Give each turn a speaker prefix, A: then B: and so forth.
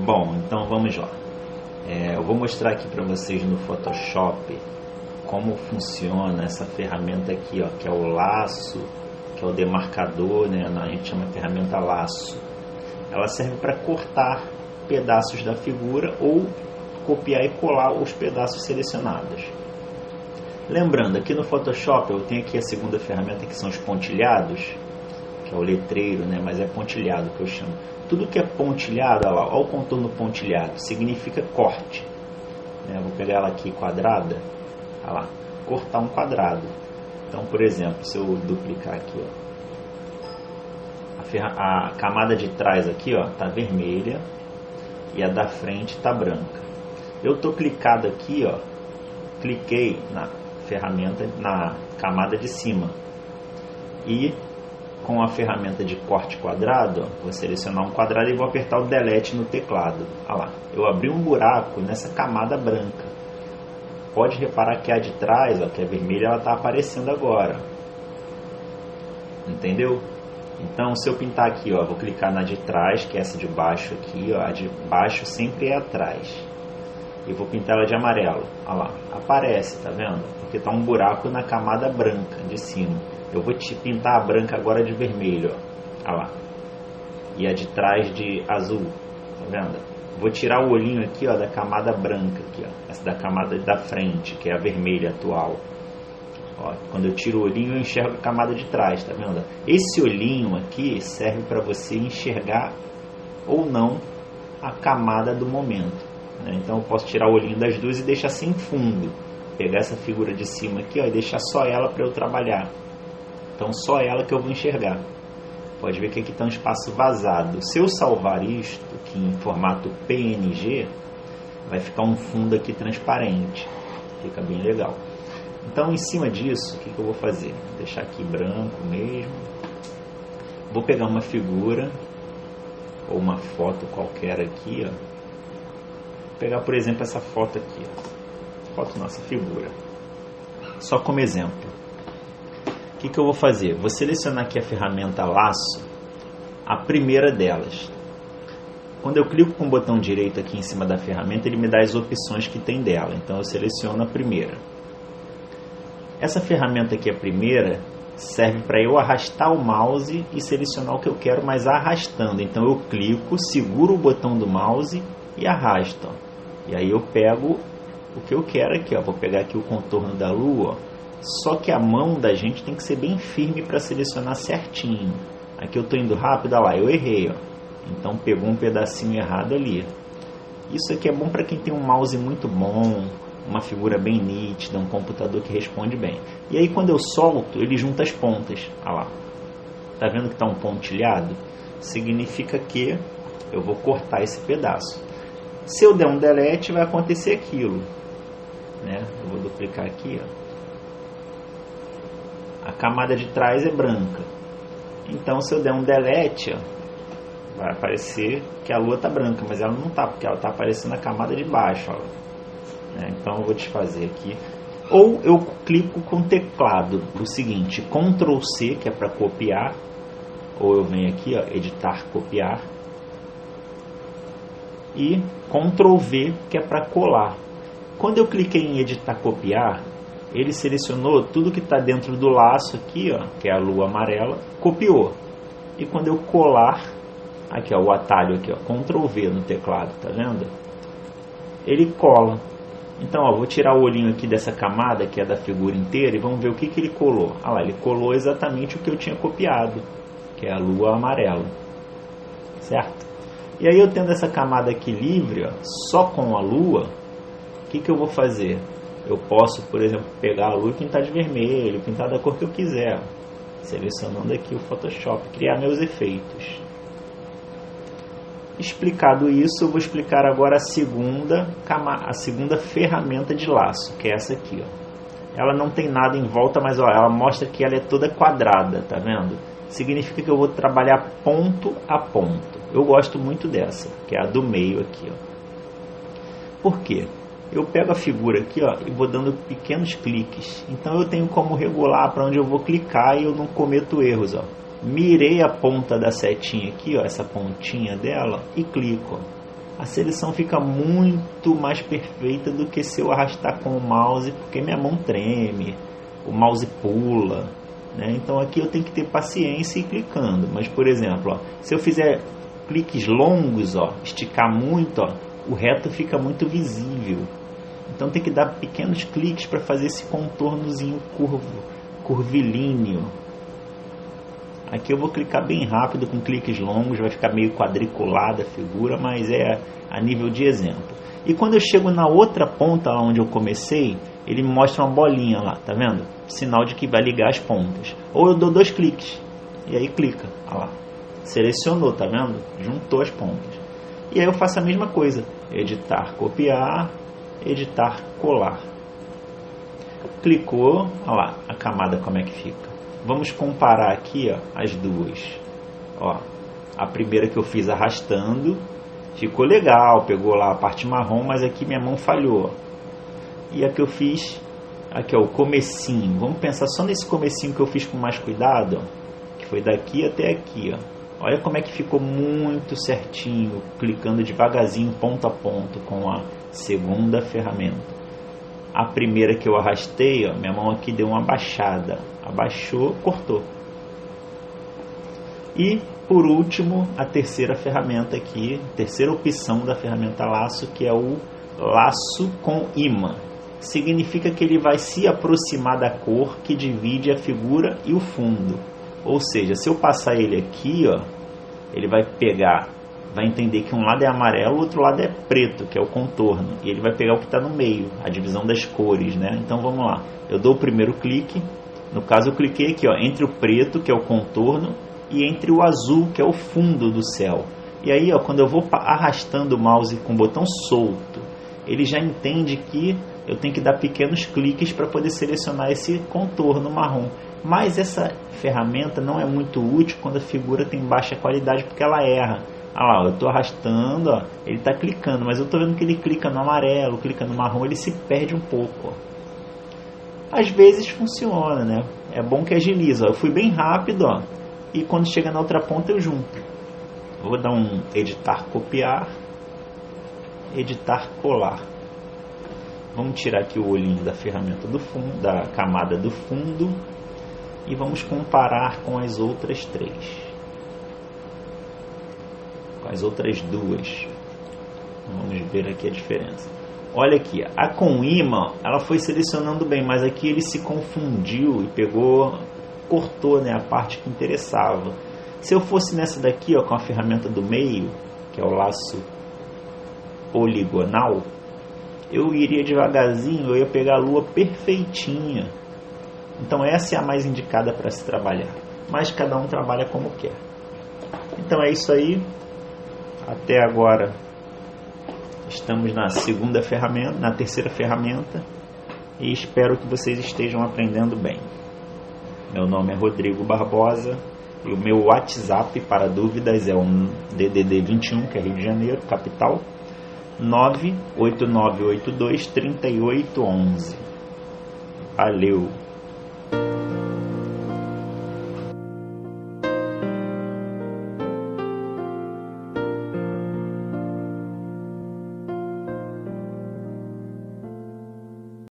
A: Bom, então vamos lá. Eu vou mostrar aqui para vocês no Photoshop como funciona essa ferramenta aqui, ó, que é o laço, que é o demarcador, né? A gente chama de ferramenta laço. Ela serve para cortar pedaços da figura ou copiar e colar os pedaços selecionados. Lembrando, aqui no Photoshop eu tenho aqui a segunda ferramenta, que são os pontilhados, que é o letreiro, né? Mas é pontilhado que eu chamo. Tudo que é pontilhado, olha lá, olha o contorno pontilhado, significa corte. Vou pegar ela aqui quadrada, olha lá, cortar um quadrado. Então, por exemplo, se eu duplicar aqui, ó, a camada de trás aqui está vermelha e a da frente está branca. Eu estou clicado aqui, ó, cliquei na ferramenta, na camada de cima, e com a ferramenta de corte quadrado, ó, vou selecionar um quadrado e vou apertar o delete no teclado. Olha lá, eu abri um buraco nessa camada branca. Pode reparar que a de trás, ó, que é vermelha, ela está aparecendo agora. Entendeu? Então, se eu pintar aqui, ó, vou clicar na de trás, que é essa de baixo aqui, ó, a de baixo sempre é atrás. E vou pintar ela de amarelo. Olha lá, aparece, tá vendo? Porque está um buraco na camada branca de cima. Eu vou te pintar a branca agora de vermelho, ó. Olha lá. E a de trás de azul, tá vendo? Vou tirar o olhinho aqui, ó, da camada branca aqui, ó, essa da camada da frente, que é a vermelha atual. Ó, quando eu tiro o olhinho, eu enxergo a camada de trás, tá vendo? Esse olhinho aqui serve para você enxergar ou não a camada do momento, né? Então eu posso tirar o olhinho das duas e deixar sem fundo. Pegar essa figura de cima aqui, ó, e deixar só ela para eu trabalhar. Então só ela que eu vou enxergar. Pode ver que aqui está um espaço vazado. Se eu salvar isto aqui em formato PNG, vai ficar um fundo aqui transparente. Fica bem legal. Então, em cima disso, o que eu vou fazer? Vou deixar aqui branco mesmo. Vou pegar uma figura ou uma foto qualquer aqui, ó. Vou pegar, por exemplo, essa foto aqui, ó. Foto nossa figura. Só como exemplo. O que eu vou fazer? Vou selecionar aqui a ferramenta laço, a primeira delas. Quando eu clico com o botão direito aqui em cima da ferramenta, ele me dá as opções que tem dela. Então eu seleciono a primeira. Essa ferramenta aqui, a primeira, serve para eu arrastar o mouse e selecionar o que eu quero, mas arrastando. Então eu clico, seguro o botão do mouse e arrasto. E aí eu pego o que eu quero aqui, ó. Vou pegar aqui o contorno da lua, ó. Só que a mão da gente tem que ser bem firme para selecionar certinho. Aqui eu estou indo rápido, olha lá, eu errei, ó. Então pegou um pedacinho errado ali. Isso aqui é bom para quem tem um mouse muito bom, uma figura bem nítida, um computador que responde bem. E aí quando eu solto, ele junta as pontas. Olha lá. Tá vendo que está um pontilhado? Significa que eu vou cortar esse pedaço. Se eu der um delete, vai acontecer aquilo, né? Eu vou duplicar aqui, ó. A camada de trás é branca. Então, se eu der um delete, ó, vai aparecer que a lua está branca, mas ela não está, porque ela está aparecendo na camada de baixo, ó. Então, eu vou desfazer aqui. Ou eu clico com o teclado, o seguinte, Ctrl C, que é para copiar, ou eu venho aqui, ó, editar, copiar, e Ctrl V, que é para colar. Quando eu cliquei em editar, copiar, ele selecionou tudo que está dentro do laço aqui, ó, que é a lua amarela, copiou. E quando eu colar, aqui, ó, o atalho aqui, ó, Ctrl V no teclado, tá vendo? Ele cola. Então, ó, vou tirar o olhinho aqui dessa camada, que é da figura inteira, e vamos ver o que ele colou. Ah lá, ele colou exatamente o que eu tinha copiado, que é a lua amarela. Certo? E aí, eu tendo essa camada aqui livre, ó, só com a lua, o que eu vou fazer? Eu posso, por exemplo, pegar a lua e pintar de vermelho, pintar da cor que eu quiser, selecionando aqui o Photoshop, criar meus efeitos. Explicado isso, eu vou explicar agora a segunda ferramenta de laço, que é essa aqui, ó. Ela não tem nada em volta, mas ó, ela mostra que ela é toda quadrada, tá vendo? Significa que eu vou trabalhar ponto a ponto. Eu gosto muito dessa, que é a do meio aqui, ó. Por quê? Eu pego a figura aqui, ó, e vou dando pequenos cliques. Então eu tenho como regular para onde eu vou clicar e eu não cometo erros, ó. Mirei a ponta da setinha aqui, ó, essa pontinha dela, e clico, ó. a seleção fica muito mais perfeita do que se eu arrastar com o mouse, porque minha mão treme, o mouse pula, né? Então aqui eu tenho que ter paciência e ir clicando. Mas, por exemplo, ó, se eu fizer cliques longos, ó, esticar muito, ó, o reto fica muito visível. Então tem que dar pequenos cliques para fazer esse contornozinho curvilíneo. Aqui eu vou clicar bem rápido com cliques longos, vai ficar meio quadriculada a figura, mas é a nível de exemplo. E quando eu chego na outra ponta, lá onde eu comecei, ele me mostra uma bolinha lá, tá vendo? Sinal de que vai ligar as pontas. Ou eu dou 2 cliques, e aí clica, olha lá. Selecionou, tá vendo? Juntou as pontas. E aí eu faço a mesma coisa, editar, copiar, editar, colar. Clicou, olha lá, a camada como é que fica. Vamos comparar aqui, ó, as duas. Ó, a primeira que eu fiz arrastando, ficou legal, pegou lá a parte marrom, mas aqui minha mão falhou. E a que eu fiz, aqui ó, o comecinho, vamos pensar só nesse comecinho que eu fiz com mais cuidado, ó, que foi daqui até aqui, ó. Olha como é que ficou muito certinho, clicando devagarzinho, ponto a ponto, com a segunda ferramenta. A primeira que eu arrastei, ó, minha mão aqui deu uma baixada, abaixou, cortou. E por último, a terceira ferramenta aqui, terceira opção da ferramenta laço, que é o laço com imã. Significa que ele vai se aproximar da cor que divide a figura e o fundo. Ou seja, se eu passar ele aqui, ó, ele vai pegar, vai entender que um lado é amarelo, o outro lado é preto, que é o contorno. E ele vai pegar o que está no meio, a divisão das cores, né? Então vamos lá. Eu dou o primeiro clique. No caso eu cliquei aqui, ó, entre o preto, que é o contorno, e entre o azul, que é o fundo do céu. E aí, ó, quando eu vou arrastando o mouse com o botão solto, ele já entende que eu tenho que dar pequenos cliques para poder selecionar esse contorno marrom. Mas essa ferramenta não é muito útil quando a figura tem baixa qualidade, porque ela erra. Ah lá, eu estou arrastando, ó, ele está clicando, mas eu estou vendo que ele clica no amarelo, clica no marrom, ele se perde um pouco. Ó. Às vezes funciona, né? É bom que agiliza. Ó. Eu fui bem rápido, ó, e quando chega na outra ponta eu junto. Vou dar um editar, copiar, editar, colar. Vamos tirar aqui o olhinho da ferramenta do fundo, da camada do fundo, e vamos comparar com as outras três. Com as outras duas. Vamos ver aqui a diferença. Olha aqui, a com imã, ela foi selecionando bem, mas aqui ele se confundiu e pegou, cortou, né, a parte que interessava. Se eu fosse nessa daqui, ó, com a ferramenta do meio, que é o laço poligonal, eu iria devagarzinho, eu ia pegar a lua perfeitinha. Então essa é a mais indicada para se trabalhar. Mas cada um trabalha como quer. Então é isso aí. Até agora estamos na segunda ferramenta, na terceira ferramenta. E espero que vocês estejam aprendendo bem. Meu nome é Rodrigo Barbosa. E o meu WhatsApp para dúvidas é um DDD 21, que é Rio de Janeiro, capital. 989823811. Valeu!